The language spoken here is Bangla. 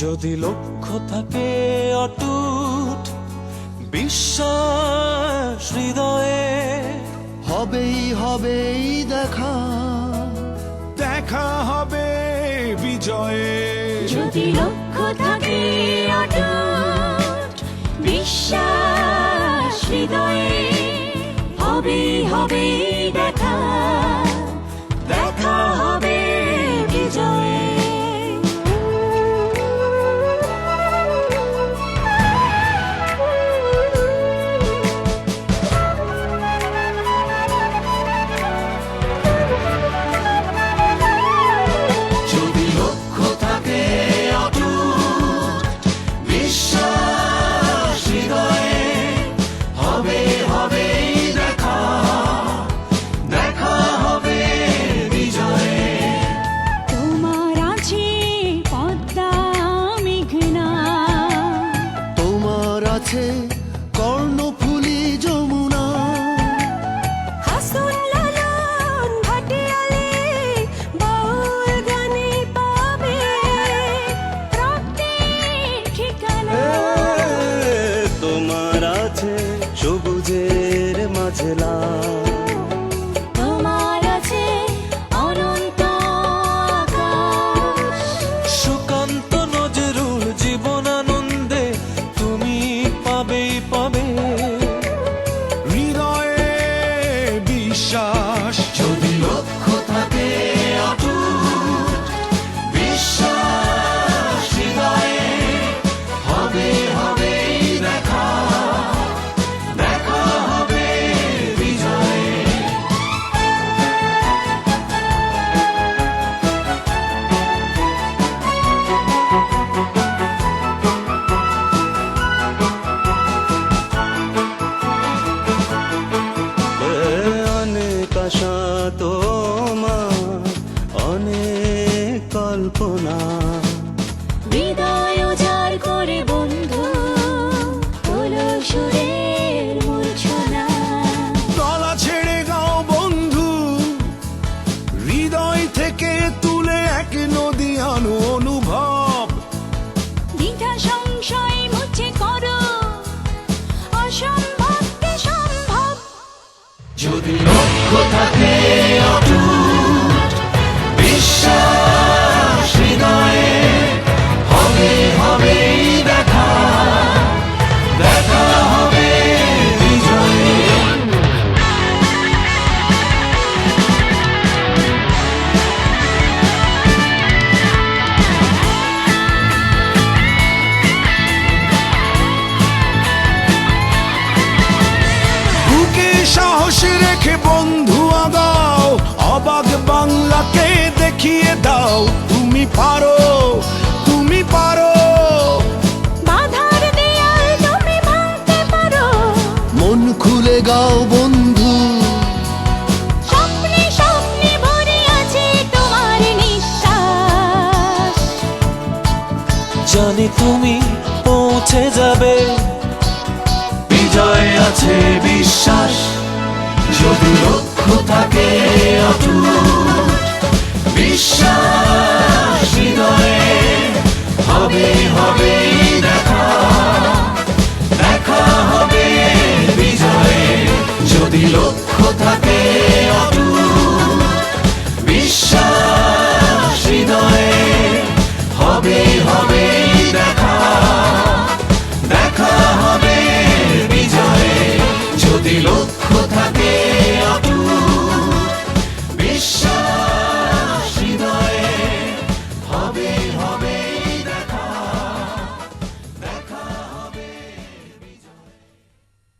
যদি লক্ষ্য থাকে অটুট বিশ্বাস হৃদয়ে, হবেই হবেই দেখা, দেখা হবে বিজয়ে। যদি লক্ষ্য থাকে অটুট বিশ্বাস হৃদয়ে, হবেই হবেই দেখা, দেখা হবে বিজয়ে। যদি লক্ষ্য থাকে অটুট বিশ্বাস হৃদয়ে, হবে হবেই দেখা, দেখা হবে বিজয়ে। তোমার আছে পদ্মা মেঘনা, তোমার আছে কর্ণফুলী যমুনা, হাসন লালন ভাটিয়ালি বাউল গানে পাবে রক্তের ঠিকানা। তোমার আছে সবুজের মাঝে লাল, তোমার আছে অনন্ত আকাশ, সুকান্ত নজরুল জীবন আনন্দে তুমি পাবেই পাবে। হৃদয়ে বিশ্বাস, যদি লক্ষ্য থাকে অটুট বিশ্বাস হৃদয়ে, হবে হবেই দেখা, দেখা হবে বিজয়ে। অনেক আশা তোমার, অনেক কল্পনা, হৃদয় উজাড় করে বন্ধু তোলো সুরের মূর্ছনা। গলা ছেড়ে গাও বন্ধু, হৃদয় থেকে তুলে এক নদী আনো অনুভব। দ্বিধা সংশয় মুছে করো অসম্ভবকে সম্ভব। যদি লক্ষ্য থাকে অটুট বিশ্বাস হৃদয়ে, হবে হবেই দেখা, দেখা হবে বিজয়ে। বুকে সাহস রেখে বন্ধু আগাও, অবাক বাংলাকে দেখিয়ে দাও তুমি পারো, তুমি পারো। বাধার দেয়াল তুমি ভাঙতে পারো, মন খুলে গাও বন্ধু, স্বপ্নে স্বপ্নে ভরে আছে তোমার নিঃশ্বাস। জানি তুমি পৌঁছে যাবে, বিজয় আছে বিশ্বাস। যদি লক্ষ্য থাকে অটুট বিশ্বাস হৃদয়ে, হবে হবেই দেখা, দেখা হবে বিজয়ে। যদি লক্ষ্য থাকে অটুট বিশ্বাস হৃদয়ে, হবে হবেই দেখা, দেখা হবে বিজয়ে। যদি লক্ষ্য থাকে অটুট বিশ্বাস